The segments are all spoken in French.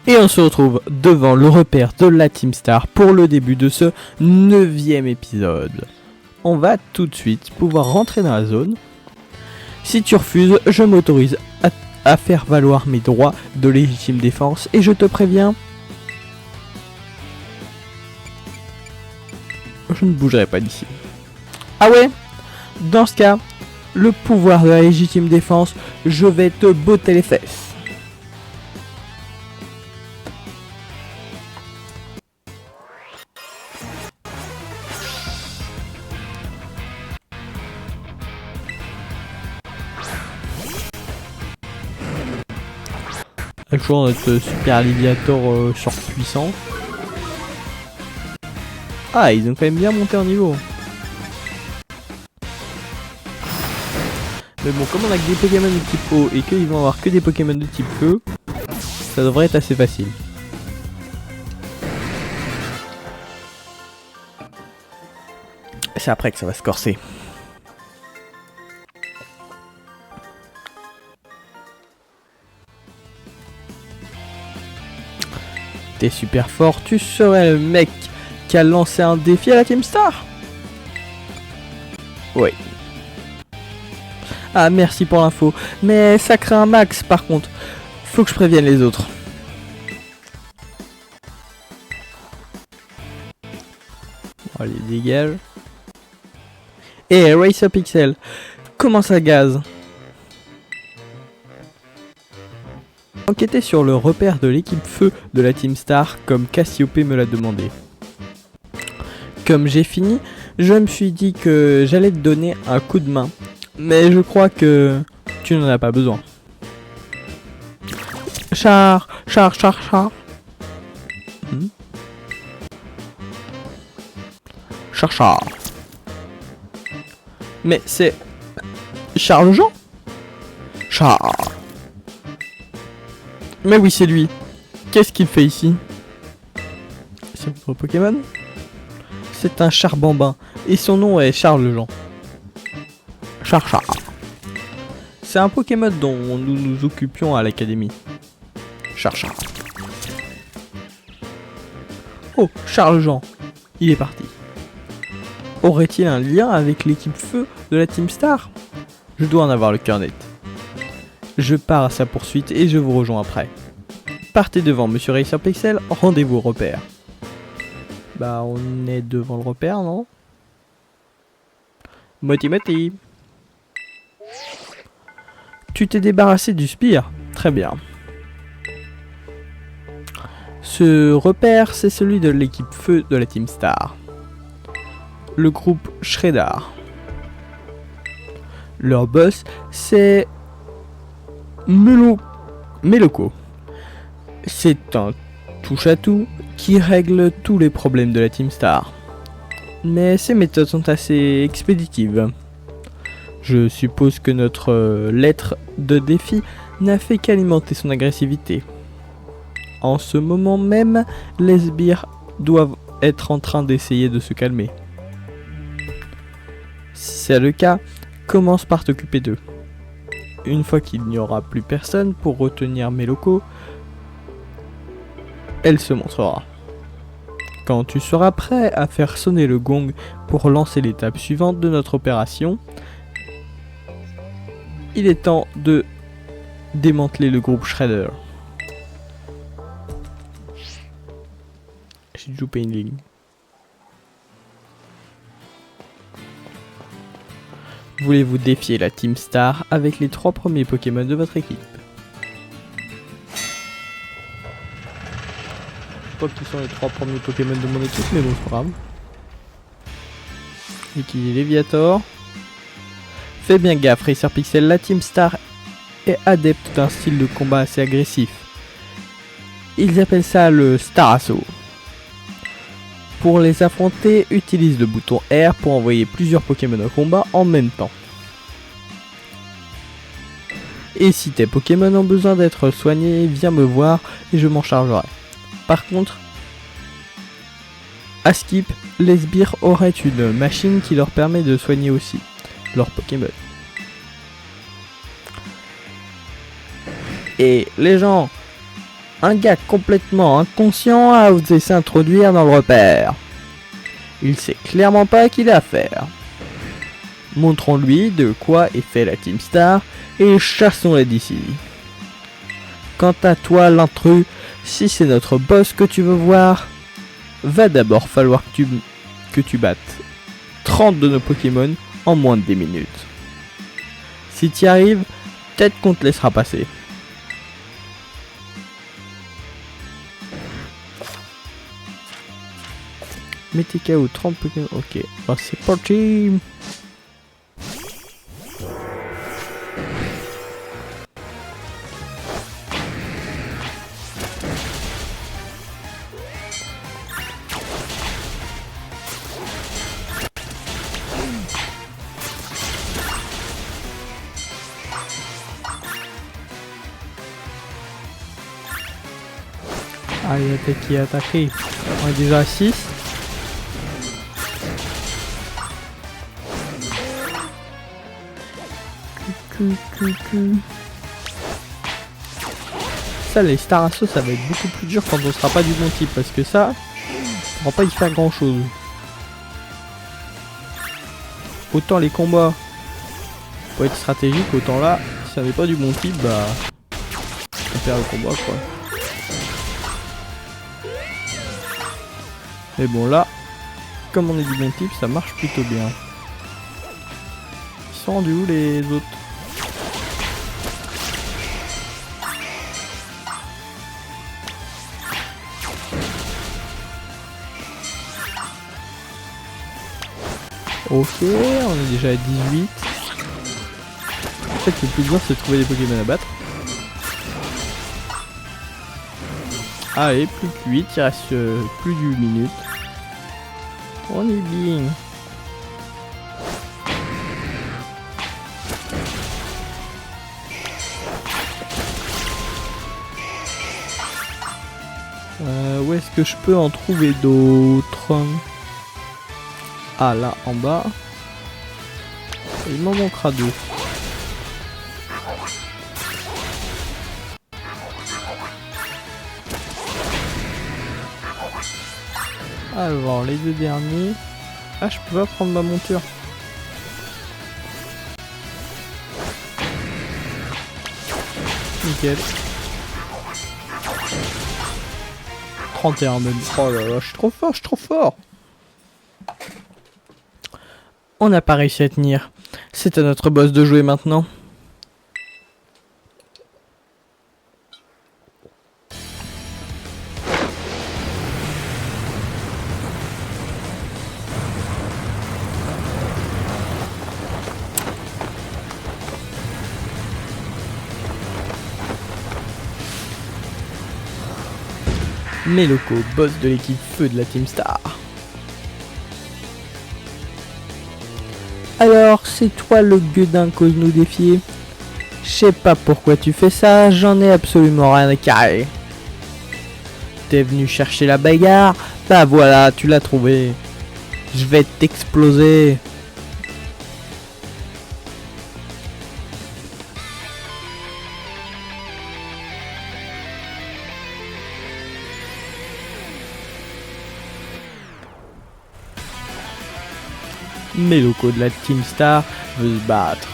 Et on se retrouve devant le repère de la Team Star pour le début de ce 9e épisode. On va tout de suite pouvoir rentrer dans la zone. Si tu refuses, je m'autorise à faire valoir mes droits de légitime défense et je te préviens, je ne bougerai pas d'ici. Ah ouais? Dans ce cas, le pouvoir de la légitime défense, je vais te botter les fesses. Toujours notre super alligator surpuissant. Ah, ils ont quand même bien monté en niveau. Mais bon, comme on a que des Pokémon de type eau et qu'ils vont avoir que des Pokémon de type feu, ça devrait être assez facile. C'est après que ça va se corser. T'es super fort, tu serais le mec qui a lancé un défi à la Team Star? Oui. Ah, merci pour l'info. Mais ça crée un max par contre. Faut que je prévienne les autres. Allez, dégage. Et Racer Pixel, comment ça gaze? Enquêter sur le repère de l'équipe feu de la Team Star comme Cassiopée me l'a demandé. Comme j'ai fini, je me suis dit que j'allais te donner un coup de main, mais je crois que tu n'en as pas besoin. Char. Char. Mais c'est Charles Jean. Char. Mais oui, c'est lui. Qu'est-ce qu'il fait ici? C'est votre Pokémon? C'est un charbambin. Et son nom est Charles Jean. Char. C'est un Pokémon dont nous nous occupions à l'académie. Char. Oh, Charles Jean. Il est parti. Aurait-il un lien avec l'équipe feu de la Team Star? Je dois en avoir le cœur net. Je pars à sa poursuite et je vous rejoins après. Partez devant Monsieur Racer Pixel, rendez-vous au repère. Bah on est devant le repère, non? Moti. Tu t'es débarrassé du spire? Très bien. Ce repère, c'est celui de l'équipe feu de la Team Star. Le groupe Shredder. Leur boss, c'est Meloko. C'est un touche-à-tout qui règle tous les problèmes de la Team Star. Mais ses méthodes sont assez expéditives. Je suppose que notre lettre de défi n'a fait qu'alimenter son agressivité. En ce moment même, les sbires doivent être en train d'essayer de se calmer. Si c'est le cas, commence par t'occuper d'eux. Une fois qu'il n'y aura plus personne pour retenir Meloko, elle se montrera. Quand tu seras prêt à faire sonner le gong pour lancer l'étape suivante de notre opération, il est temps de démanteler le groupe Shredder. J'ai loupé une ligne. Voulez-vous défier la Team Star avec les 3 premiers Pokémon de votre équipe? Pas qui sont les 3 premiers Pokémon de mon équipe, mais bon, c'est pas grave. Liquide Léviator. Fais bien gaffe, Racer Pixel, la Team Star est adepte d'un style de combat assez agressif. Ils appellent ça le Star Assaut. Pour les affronter, utilise le bouton R pour envoyer plusieurs Pokémon au combat en même temps. Et si tes Pokémon ont besoin d'être soignés, viens me voir et je m'en chargerai. Par contre, à Skip, les sbires auraient une machine qui leur permet de soigner aussi leurs Pokémon. Et les gens, Un gars complètement inconscient a osé s'introduire dans le repère. Il sait clairement pas qu'il a à faire. Montrons-lui de quoi est fait la Team Star et chassons-les d'ici. Quant à toi, l'intrus, si c'est notre boss que tu veux voir, va d'abord falloir que tu battes 30 de nos Pokémon en moins de 10 minutes. Si tu y arrives, peut-être qu'on te laissera passer. Mettez KO 30 Pokémon. Ok, alors c'est parti. Allez, attaquer. On est déjà à 6. Ça, les Star Assaut, ça va être beaucoup plus dur quand on sera pas du bon type. Parce que ça, on va pas y faire grand chose. Autant les combats pour être stratégique, autant là, si ça n'est pas du bon type, bah on perd le combat quoi. Mais bon là, comme on est du bon type, ça marche plutôt bien. Ils sont rendus où les autres? Ok, on est déjà à 18. En fait le plus dur c'est de trouver des Pokémon à battre. Allez, plus que 8, il reste plus d'une minute. On est bien. Où est-ce que je peux en trouver d'autres? Ah là en bas. Il m'en manquera 2. Alors les 2 derniers. Ah je peux pas prendre ma monture. Nickel. 31 même. Oh là là, je suis trop fort, je suis trop fort. On n'a pas réussi à tenir. C'est à notre boss de jouer maintenant. Meloko, boss de l'équipe feu de la Team Star. Alors, c'est toi le gueudin qu'ose nous défier? Je sais pas pourquoi tu fais ça, j'en ai absolument rien à carrer. T'es venu chercher la bagarre? Bah voilà, tu l'as trouvé. Je vais t'exploser. Meloko de la Team Star veut se battre.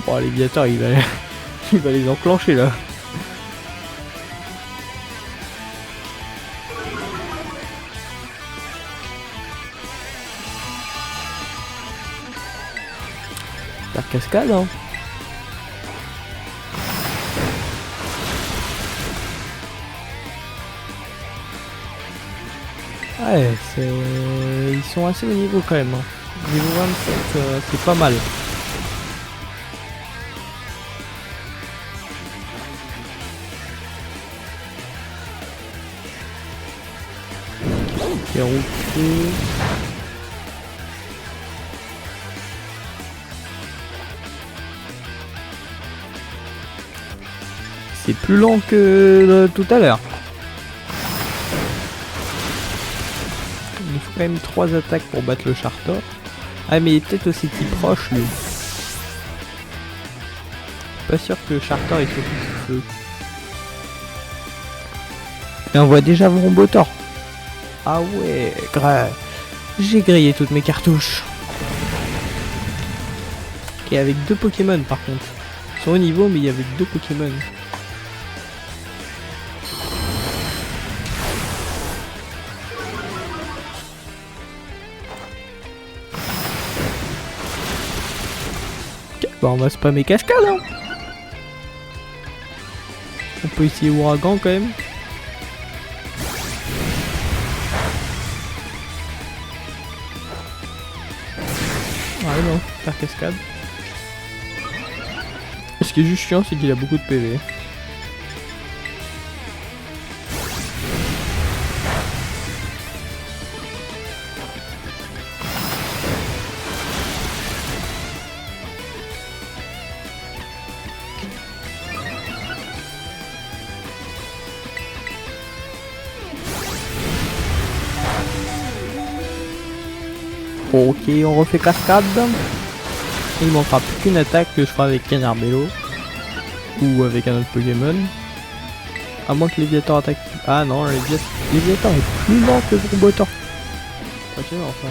Bon, l'éviateur il va les enclencher là. La cascade hein. Ouais, ils sont assez au niveau quand même. Hein. Niveau 27, c'est pas mal. C'est plus lent que tout à l'heure. Il faut quand même 3 attaques pour battre le Charter. Ah mais il est peut-être aussi si proche lui. Pas sûr que Charter il soit plus feu. Et on voit déjà Vrombotor. Ah ouais, grave. J'ai grillé toutes mes cartouches. Et avec 2 Pokémon par contre. Ils sont au niveau mais il y avait 2 Pokémon. Bon, on va spammer cascade hein. On peut essayer ouragan quand même. Ah non, faire cascade. Ce qui est juste chiant, c'est qu'il a beaucoup de PV. Ok, on refait cascade. Il manquera plus qu'une attaque que je ferai avec Canarbello. Ou avec un autre Pokémon. À moins que Léviator attaque. Ah non, Léviator est plus lent que Vrombotor. Ok, enfin.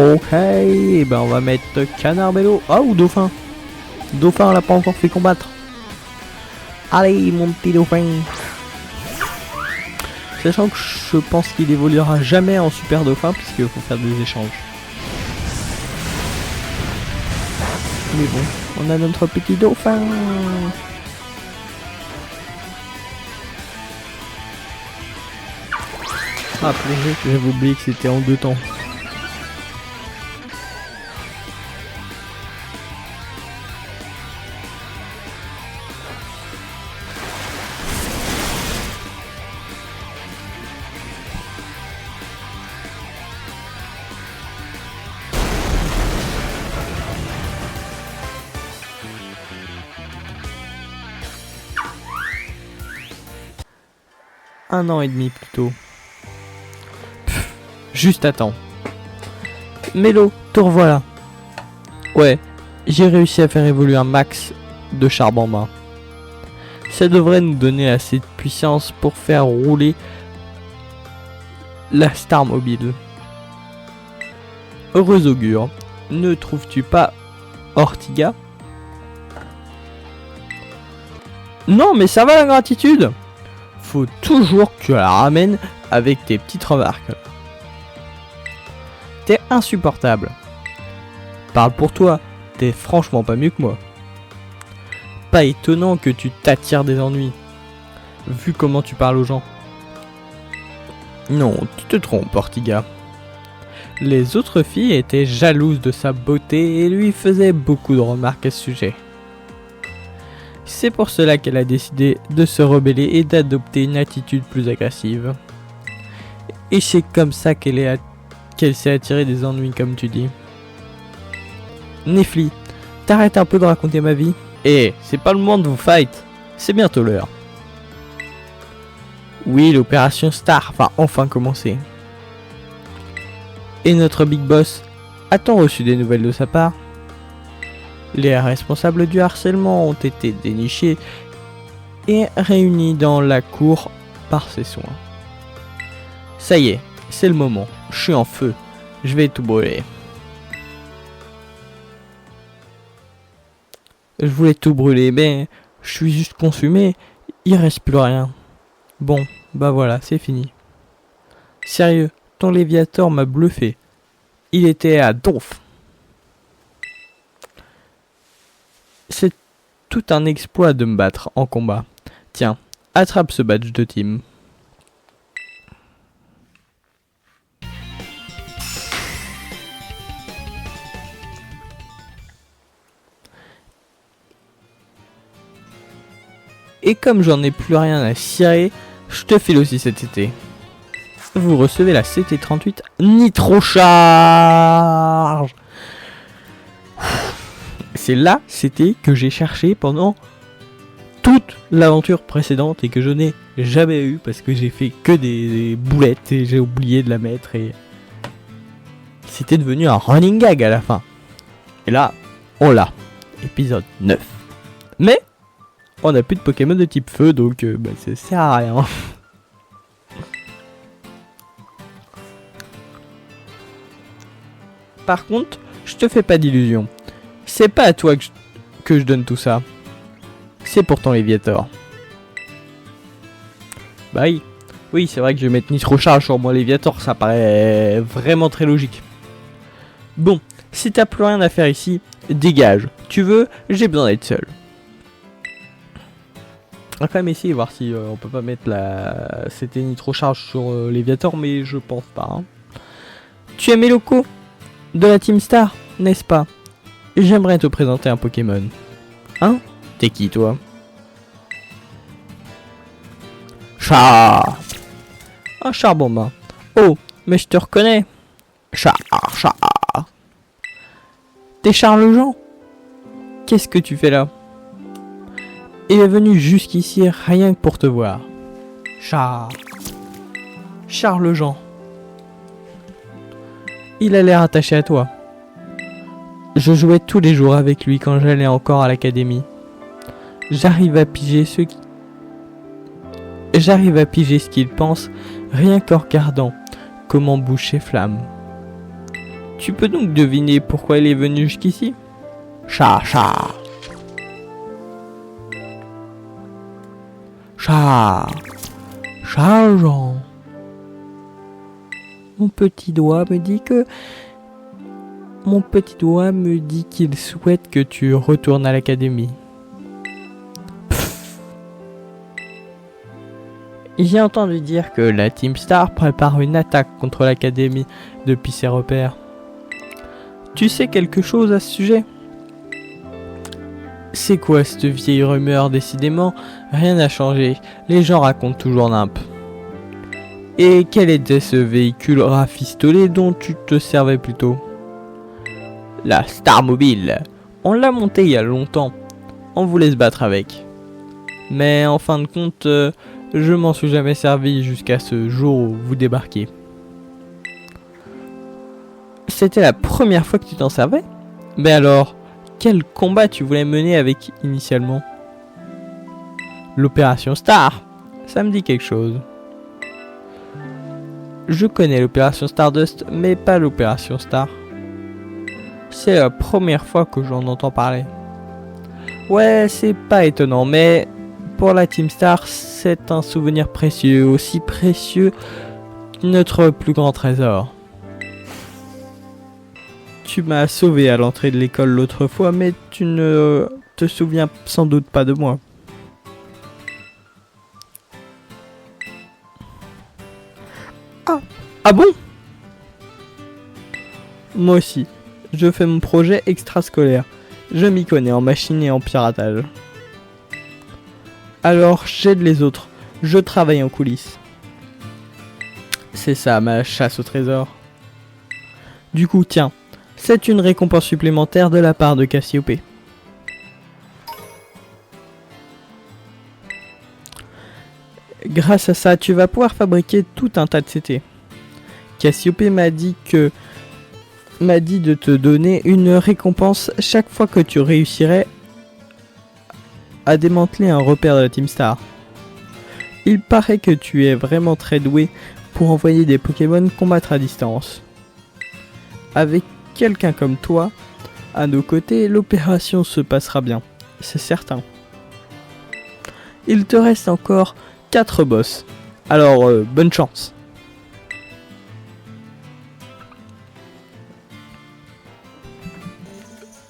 Ok, et ben on va mettre Canarbello. Ah, ou Dauphin. Dauphin, on l'a pas encore fait combattre. Allez, mon petit Dauphin. Sachant que je pense qu'il évoluera jamais en Super Dauphin puisqu'il faut faire des échanges. Mais bon, on a notre petit Dauphin. Ah purée, j'avais oublié que c'était en 2 temps. Un an et demi plus tôt. Pff, juste à temps. Mélo, te revoilà. Ouais, j'ai réussi à faire évoluer un max de Charbamba. Ça devrait nous donner assez de puissance pour faire rouler la Star Mobile. Heureux augure, ne trouves-tu pas Ortiga? Non mais ça va la gratitude. Faut toujours que tu la ramènes avec tes petites remarques. T'es insupportable. Parle pour toi, t'es franchement pas mieux que moi. Pas étonnant que tu t'attires des ennuis, vu comment tu parles aux gens. Non, tu te trompes, Ortiga. Les autres filles étaient jalouses de sa beauté et lui faisaient beaucoup de remarques à ce sujet. C'est pour cela qu'elle a décidé de se rebeller et d'adopter une attitude plus agressive. Et c'est comme ça qu'elle s'est attirée des ennuis comme tu dis. Nifli, t'arrêtes un peu de raconter ma vie. Eh, c'est pas le moment de vous fight, c'est bientôt l'heure. Oui, l'opération Star va enfin commencer. Et notre Big Boss, a-t-on reçu des nouvelles de sa part? Les responsables du harcèlement ont été dénichés et réunis dans la cour par ses soins. Ça y est, c'est le moment. Je suis en feu. Je vais tout brûler. Je voulais tout brûler, mais je suis juste consumé. Il reste plus rien. Bon, bah voilà, c'est fini. Sérieux, ton Léviator m'a bluffé. Il était à donf. C'est tout un exploit de me battre en combat. Tiens, attrape ce badge de team. Et comme j'en ai plus rien à cirer, je te file aussi cet été. Vous recevez la CT38 Nitro Charge. C'est la CT que j'ai cherché pendant toute l'aventure précédente et que je n'ai jamais eu parce que j'ai fait que des boulettes et j'ai oublié de la mettre et c'était devenu un running gag à la fin. Et là, on l'a. Épisode 9. Mais on n'a plus de Pokémon de type feu donc ça sert à rien. Par contre, je te fais pas d'illusions. C'est pas à toi que je donne tout ça. C'est pourtant Léviator. Bah oui. Oui, c'est vrai que je vais mettre Nitrocharge sur moi Léviator, ça paraît vraiment très logique. Bon, si t'as plus rien à faire ici, dégage. Tu veux, j'ai besoin d'être seul. On va quand même essayer de voir si on peut pas mettre c'était Nitrocharge sur Léviator, mais je pense pas. Hein. Tu es mes locaux de la Team Star, n'est-ce pas? J'aimerais te présenter un Pokémon. Hein? T'es qui toi? Char! Un Charbomba. Oh, mais je te reconnais. Char. T'es Charles Jean? Qu'est-ce que tu fais là? Il est venu jusqu'ici rien que pour te voir. Charles Jean. Il a l'air attaché à toi. Je jouais tous les jours avec lui quand j'allais encore à l'académie. J'arrive à piger ce qu'il pense rien qu'en regardant comment bouge ses flammes. Tu peux donc deviner pourquoi il est venu jusqu'ici? Charles Jean. Mon petit doigt me dit qu'il souhaite que tu retournes à l'académie. J'ai entendu dire que la Team Star prépare une attaque contre l'académie depuis ses repères. Tu sais quelque chose à ce sujet? C'est quoi cette vieille rumeur? Décidément, rien n'a changé. Les gens racontent toujours nimp. Et quel était ce véhicule rafistolé dont tu te servais plus tôt? La Star Mobile. On l'a montée il y a longtemps. On voulait se battre avec. Mais en fin de compte, je m'en suis jamais servi jusqu'à ce jour où vous débarquez. C'était la première fois que tu t'en servais? Mais alors, quel combat tu voulais mener avec initialement? L'opération Star. Ça me dit quelque chose. Je connais l'opération Stardust, mais pas l'opération Star. C'est la première fois que j'en entends parler. Ouais, c'est pas étonnant, mais pour la Team Star, c'est un souvenir précieux, aussi précieux que notre plus grand trésor. Tu m'as sauvé à l'entrée de l'école l'autre fois, mais tu ne te souviens sans doute pas de moi. Ah bon? Moi aussi, je fais mon projet extrascolaire. Je m'y connais en machine et en piratage. Alors j'aide les autres, je travaille en coulisses. C'est ça ma chasse au trésor. Du coup tiens, c'est une récompense supplémentaire de la part de Cassiopée. Grâce à ça, tu vas pouvoir fabriquer tout un tas de CT. Cassiopée m'a dit de te donner une récompense chaque fois que tu réussirais à démanteler un repère de la Team Star. Il paraît que tu es vraiment très doué pour envoyer des Pokémon combattre à distance. Avec quelqu'un comme toi, à nos côtés, l'opération se passera bien, c'est certain. Il te reste encore 4 boss, alors bonne chance.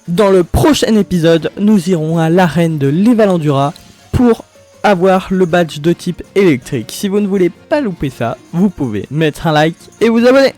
Dans le prochain épisode, nous irons à l'arène de l'Evalandura pour avoir le badge de type électrique. Si vous ne voulez pas louper ça, vous pouvez mettre un like et vous abonner.